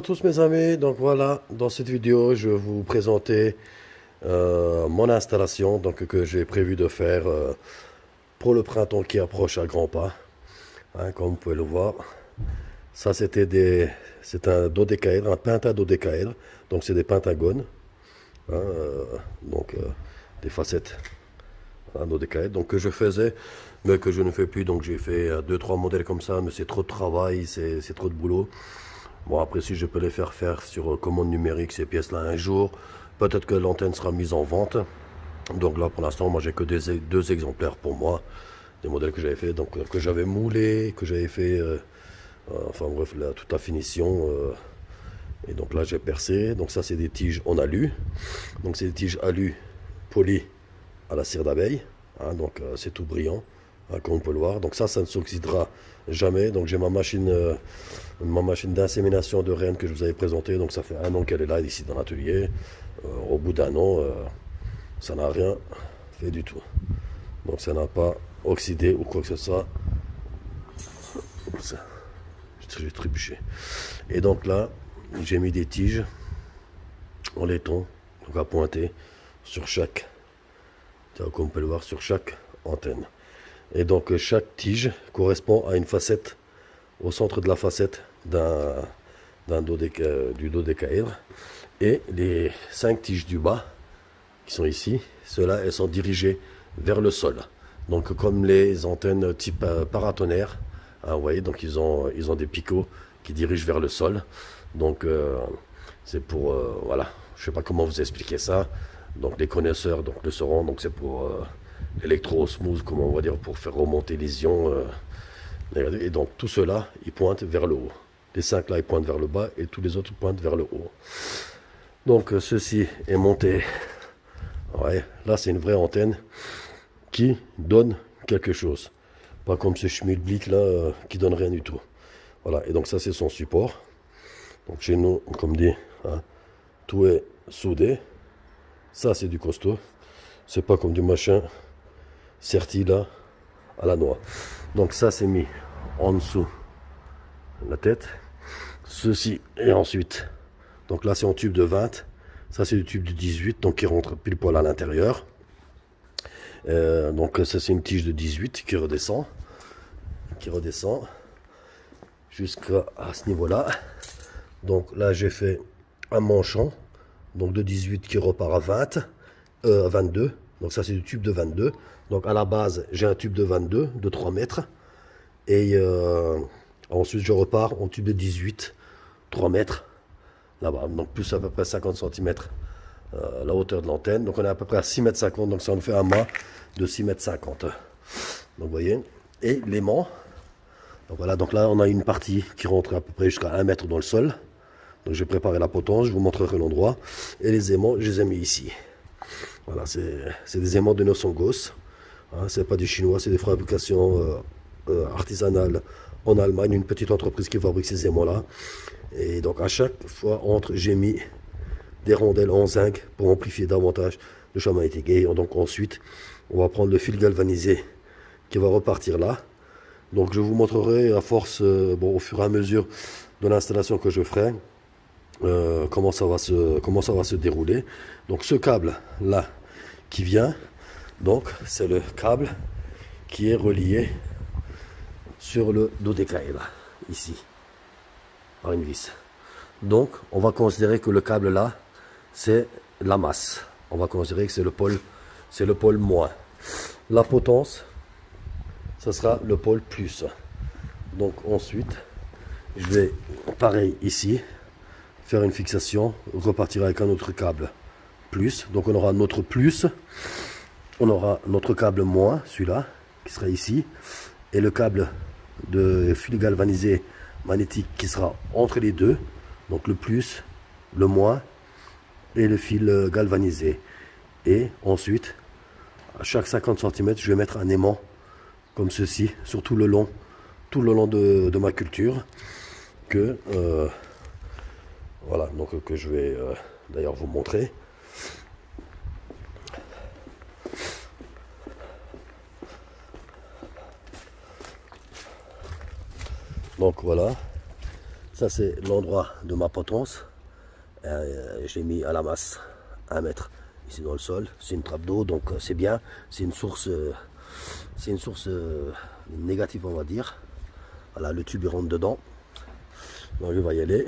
tous mes amis, donc voilà, dans cette vidéo je vais vous présenter mon installation donc, que j'ai prévu de faire pour le printemps qui approche à grands pas, hein, comme vous pouvez le voir. Ça c'est un dodécaèdre, un pentadodécaèdre, donc c'est des pentagones, hein, des facettes, un dodécaèdre, donc que je faisais mais que je ne fais plus. Donc j'ai fait 2-3 modèles comme ça, mais c'est trop de travail, c'est trop de boulot. Bon, après, si je peux les faire sur commande numérique, ces pièces-là, un jour, peut-être que l'antenne sera mise en vente. Donc là, pour l'instant, moi, j'ai que deux exemplaires pour moi, des modèles que j'avais fait, donc que j'avais moulé, que j'avais fait, enfin bref, toute la finition. Et donc là, j'ai percé. Donc ça, c'est des tiges en alu. Donc c'est des tiges alu polies à la cire d'abeille. Hein, donc c'est tout brillant, hein, comme on peut le voir. Donc ça ne s'oxydera jamais. Donc j'ai ma machine d'insémination de reine que je vous avais présentée. Donc ça fait 1 an qu'elle est là ici dans l'atelier. Au bout d'1 an, ça n'a rien fait du tout. Donc ça n'a pas oxydé ou quoi que ce soit. Oups, j'ai trébuché. Et donc là, j'ai mis des tiges en laiton, donc à pointer sur chaque, comme on peut le voir, sur chaque antenne. Et donc chaque tige correspond à une facette, au centre de la facette du dodécaèdre. Et les 5 tiges du bas, qui sont ici, ceux-là, elles sont dirigées vers le sol. Donc comme les antennes type paratonnerre, hein, vous voyez, donc ils ont des picots qui dirigent vers le sol. Donc c'est pour, voilà, je sais pas comment vous expliquer ça. Donc les connaisseurs donc, le sauront, donc c'est pour électro-osmose, comment on va dire, pour faire remonter les ions. Et donc tout cela, ils pointent vers le haut. Les 5 là, ils pointent vers le bas et tous les autres pointent vers le haut. Donc ceci est monté. Ouais, là c'est une vraie antenne qui donne quelque chose. Pas comme ce schmilblick là qui donne rien du tout. Voilà, et donc ça c'est son support. Donc chez nous, comme dit, hein, tout est soudé. Ça c'est du costaud. C'est pas comme du machin serti là à la noix. Donc ça c'est mis en dessous de la tête. Ceci et ensuite. Donc là c'est en tube de 20. Ça c'est du tube de 18, donc qui rentre pile poil à l'intérieur. Donc ça c'est une tige de 18 qui redescend jusqu'à ce niveau-là. Donc là j'ai fait un manchon, donc de 18 qui repart à 22. Donc ça c'est du tube de 22. Donc à la base j'ai un tube de 22 de 3 mètres. Et ensuite je repars en tube de 18, 3 mètres. Là-bas, donc plus à peu près 50 cm la hauteur de l'antenne. Donc on est à peu près à 6,50 m, donc ça nous fait un mât de 6,50 m. Donc vous voyez, et l'aimant, donc voilà, donc là on a une partie qui rentre à peu près jusqu'à 1 mètre dans le sol. Donc j'ai préparé la potence, je vous montrerai l'endroit. Et les aimants, je les ai mis ici. Voilà, c'est des aimants de 900 Gauss. Hein, c'est pas des chinois, c'est des fabrications artisanales en Allemagne, une petite entreprise qui fabrique ces aimants-là. Et donc à chaque fois j'ai mis des rondelles en zinc pour amplifier davantage le champ magnétique. Et donc ensuite, on va prendre le fil galvanisé qui va repartir là. Donc je vous montrerai à force, bon, au fur et à mesure de l'installation que je ferai, comment ça va se dérouler. Donc ce câble là qui vient, donc c'est le câble qui est relié sur le dodécaèdre ici par une vis. Donc on va considérer que le câble là c'est la masse. On va considérer que c'est le pôle moins. La potence, ça sera le pôle plus. Donc ensuite, je vais pareil ici faire une fixation, repartir avec un autre câble plus. Donc on aura notre plus, on aura notre câble moins, celui-là qui sera ici, et le câble de fil galvanisé magnétique qui sera entre les deux, donc le plus, le moins et le fil galvanisé. Et ensuite à chaque 50 cm je vais mettre un aimant comme ceci sur tout le long de ma culture que voilà, donc que je vais d'ailleurs vous montrer. Donc voilà, Ça c'est l'endroit de ma potence. J'ai mis à la masse 1 mètre ici dans le sol. C'est une trappe d'eau, donc c'est bien. C'est une source négative, on va dire. Voilà, le tube il rentre dedans. Donc il va y aller.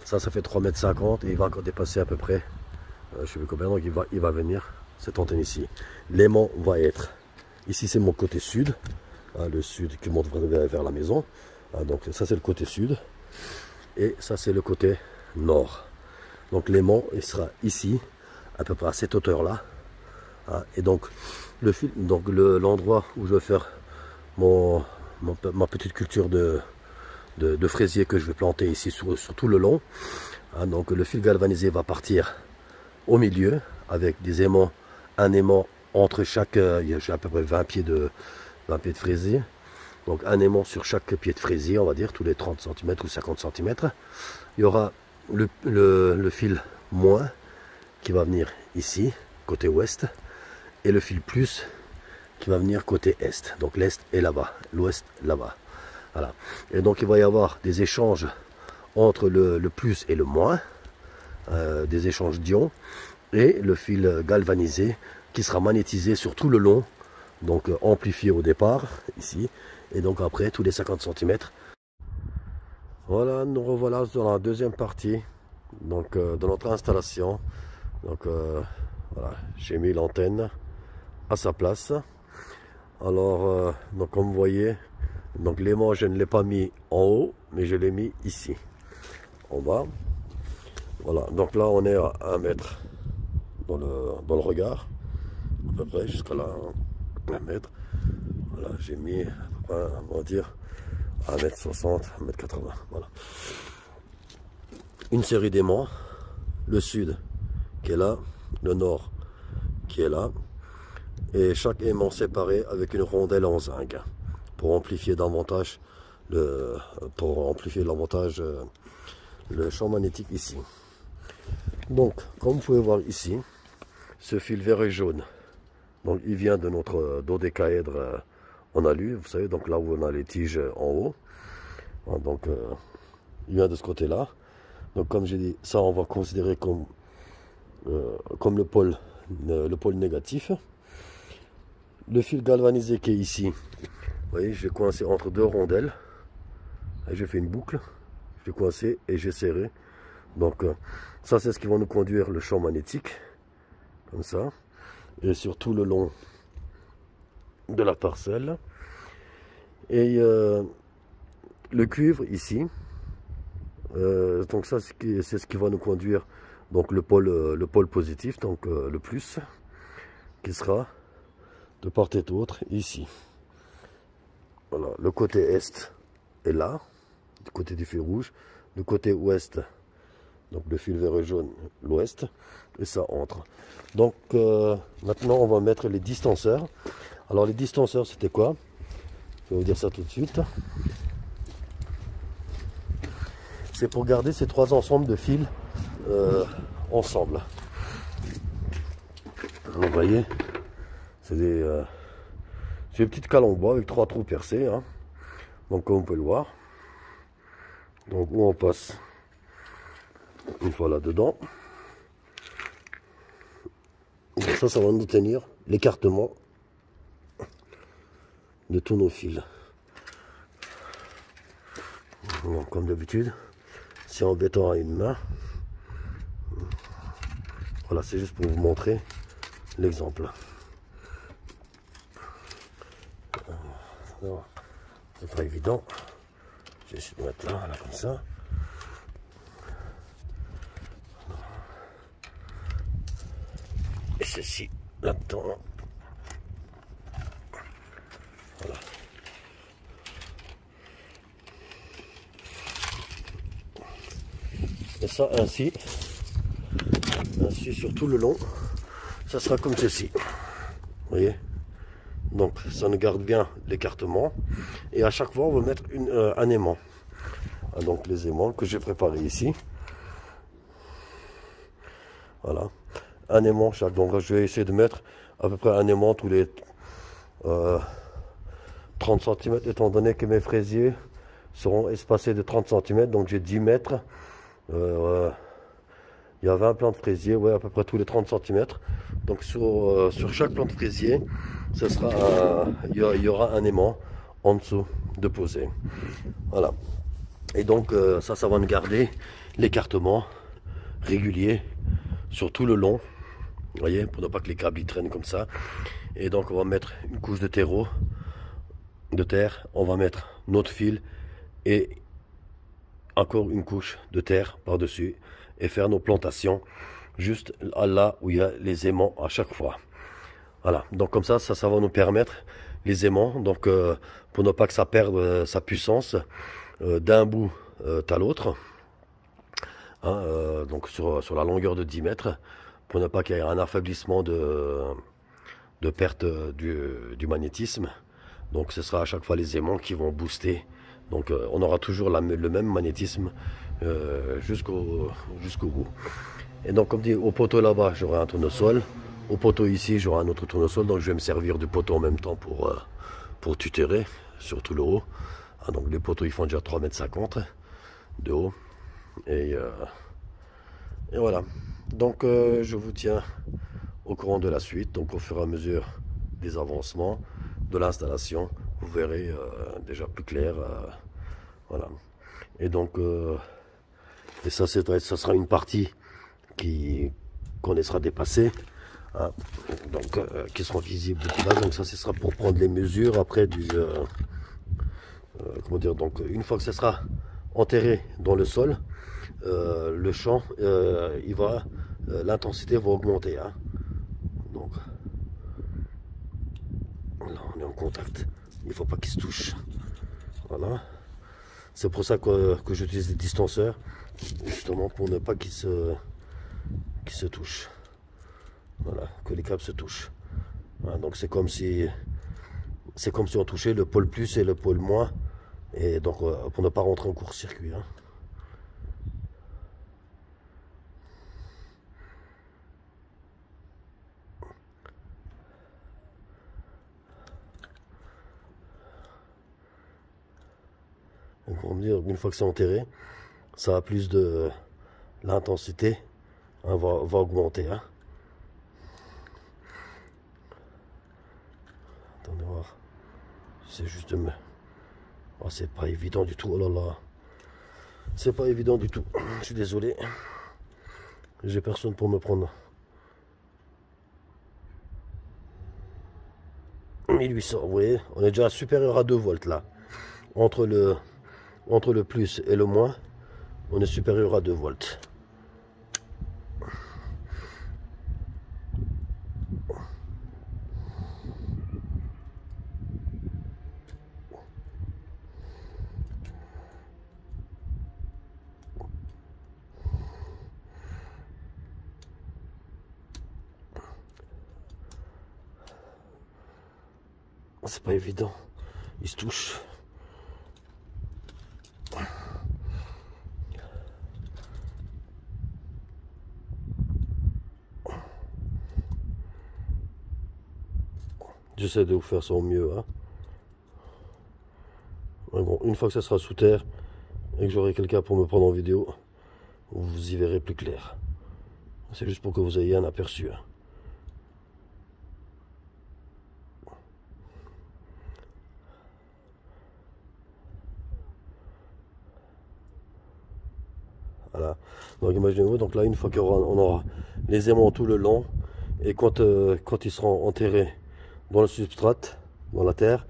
Ça fait 3,50 m et il va encore dépasser à peu près, je ne sais plus combien, donc il va venir cette antenne ici. L'aimant va être, ici c'est mon côté sud, le sud qui monte vers la maison. Donc ça c'est le côté sud et ça c'est le côté nord. Donc l'aimant il sera ici, à peu près à cette hauteur là. Et donc le fil, donc l'endroit où je vais faire ma petite culture de fraisier que je vais planter ici sur tout le long. Donc le fil galvanisé va partir au milieu avec des aimants, un aimant entre chaque, j'ai à peu près 20 pieds de fraisier. Donc un aimant sur chaque pied de fraisier, on va dire, tous les 30 cm ou 50 cm. Il y aura le fil moins qui va venir ici, côté ouest, et le fil plus qui va venir côté est. Donc l'est est là-bas, l'ouest là-bas. Voilà. Et donc il va y avoir des échanges entre le plus et le moins, des échanges d'ions, et le fil galvanisé qui sera magnétisé sur tout le long, donc amplifié au départ, ici, et donc après tous les 50 cm. Voilà, nous revoilà dans la deuxième partie donc, de notre installation. Donc voilà, j'ai mis l'antenne à sa place. Alors, donc comme vous voyez, donc l'aimant je ne l'ai pas mis en haut, mais je l'ai mis ici, en bas. Voilà, donc là on est à 1 mètre dans le regard, à peu près jusqu'à là, 1 mètre. Voilà, j'ai mis, on va dire, 1,60 m, 1,80 m. Voilà. Une série d'aimants, le sud qui est là, le nord qui est là, et chaque aimant séparé avec une rondelle en zinc pour amplifier davantage le champ magnétique ici. Donc, comme vous pouvez voir ici, ce fil vert et jaune, donc il vient de notre dodécaèdre en alu, vous savez, donc là où on a les tiges en haut. Donc, il vient de ce côté-là. Donc, comme j'ai dit, ça on va considérer comme le pôle négatif. Le fil galvanisé qui est ici, vous voyez, j'ai coincé entre 2 rondelles. J'ai fait une boucle, j'ai coincé et j'ai serré. Donc ça c'est ce qui va nous conduire le champ magnétique, comme ça, et sur tout le long de la parcelle. Et le cuivre ici, donc ça c'est ce qui va nous conduire donc le pôle positif, donc le plus, qui sera de part et d'autre ici. Voilà, le côté est est là, du côté du fil rouge, le côté ouest, donc le fil vert et jaune, l'ouest, et ça entre. Donc maintenant on va mettre les distanceurs. Alors les distanceurs c'était quoi? Je vais vous dire ça tout de suite. C'est pour garder ces 3 ensembles de fils ensemble. Vous voyez, c'est des petites cales en bois avec 3 trous percés, hein. Donc comme on peut le voir, donc où on passe une fois là dedans, ça va nous tenir l'écartement de tous nos fils. Donc, comme d'habitude, c'est en béton à une main. Voilà, c'est juste pour vous montrer l'exemple. C'est pas évident. Je vais essayer de mettre là, comme ça. Et ceci là-dedans. Voilà. Et ça ainsi sur tout le long, ça sera comme ceci. Vous voyez? Donc ça nous garde bien l'écartement. Et à chaque fois on va mettre un aimant. Donc les aimants que j'ai préparés ici. Voilà. Un aimant chaque. Donc je vais essayer de mettre à peu près un aimant tous les 30 cm, étant donné que mes fraisiers seront espacés de 30 cm. Donc j'ai 10 mètres. Il y a 20 plants de fraisier, ouais, à peu près tous les 30 cm. Donc sur chaque plant de fraisier, ce sera il y aura un aimant en dessous de poser. Voilà. Et donc ça va nous garder l'écartement régulier sur tout le long. Vous voyez, pour ne pas que les câbles ils traînent comme ça. Et donc on va mettre une couche de terreau, de terre. On va mettre notre fil et encore une couche de terre par-dessus. Et faire nos plantations juste là où il y a les aimants à chaque fois. Voilà, donc comme ça va nous permettre les aimants, donc pour ne pas que ça perde sa puissance d'un bout à l'autre, hein, donc sur la longueur de 10 mètres, pour ne pas qu'il y ait un affaiblissement de perte du magnétisme. Donc ce sera à chaque fois les aimants qui vont booster. Donc on aura toujours le même magnétisme jusqu'au bout. Et donc comme dit, au poteau là-bas j'aurai un tournesol, au poteau ici j'aurai un autre tournesol, donc je vais me servir du poteau en même temps pour tutérer sur tout le haut. Ah, donc les poteaux ils font déjà 3,50 m de haut. Et voilà. Donc je vous tiens au courant de la suite, donc au fur et à mesure des avancements de l'installation, vous verrez déjà plus clair. Voilà. Et donc et ça sera une partie qu'on laissera dépasser, hein, donc qui seront visibles là. Donc ça ce sera pour prendre les mesures après du comment dire, donc une fois que ça sera enterré dans le sol, le champ l'intensité va augmenter, hein. Donc là on est en contact, il ne faut pas qu'il se touche. Voilà, c'est pour ça que j'utilise des distanceurs, justement pour ne pas qu'ils se touchent. Voilà, que les câbles se touchent. Voilà, donc c'est comme si on touchait le pôle plus et le pôle moins, et donc pour ne pas rentrer en court-circuit, hein. Donc on va me dire, une fois que c'est enterré, ça a plus de l'intensité, hein, va augmenter, hein. Attendez voir, c'est juste de me... Oh, c'est pas évident du tout, oh là là, c'est pas évident du tout, je suis désolé, j'ai personne pour me prendre. 1800, vous voyez, on est déjà supérieur à 2 volts là, entre le plus et le moins, on est supérieur à 2 volts. C'est pas évident, il se touche. J'essaie de vous faire ça au mieux, hein. Mais bon, une fois que ça sera sous terre et que j'aurai quelqu'un pour me prendre en vidéo, vous y verrez plus clair. C'est juste pour que vous ayez un aperçu, hein. Voilà. Donc imaginez-vous, donc là une fois qu'on aura les aimants tout le long, et quand ils seront enterrés dans le substrate, dans la terre,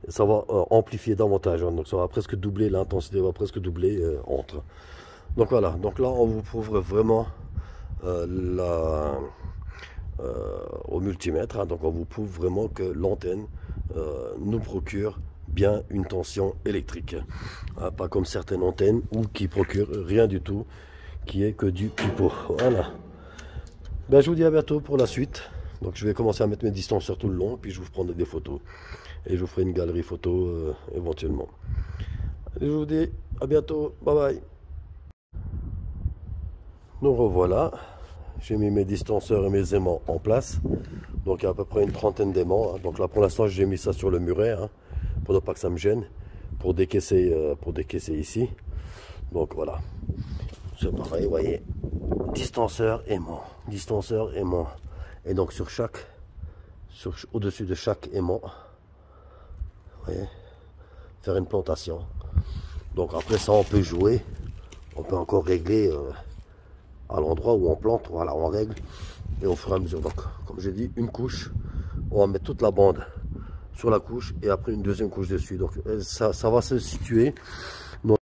ça va amplifier davantage, hein. Donc ça va presque doubler, l'intensité va presque doubler entre. Donc voilà, donc là on vous prouve vraiment au multimètre, hein. Donc on vous prouve vraiment que l'antenne nous procure bien une tension électrique, hein, pas comme certaines antennes ou qui procurent rien du tout, qui est que du pipeau. Voilà. Ben, je vous dis à bientôt pour la suite. Donc je vais commencer à mettre mes distanceurs tout le long, puis je vous prendrai des photos et je vous ferai une galerie photo éventuellement. Allez, je vous dis à bientôt, bye bye. Nous revoilà, j'ai mis mes distanceurs et mes aimants en place. Donc il y a à peu près une trentaine d'aimants, hein. Donc là pour l'instant j'ai mis ça sur le muret, hein, pour ne pas que ça me gêne. pour décaisser ici. Donc voilà, c'est pareil, vous voyez, distanceur aimant, et donc au-dessus de chaque aimant, vous voyez, faire une plantation. Donc après ça, on peut jouer, on peut encore régler à l'endroit où on plante, voilà, on règle, et au fur et à mesure. Donc comme j'ai dit, une couche, on va mettre toute la bande sur la couche, et après une deuxième couche dessus. Donc ça va se situer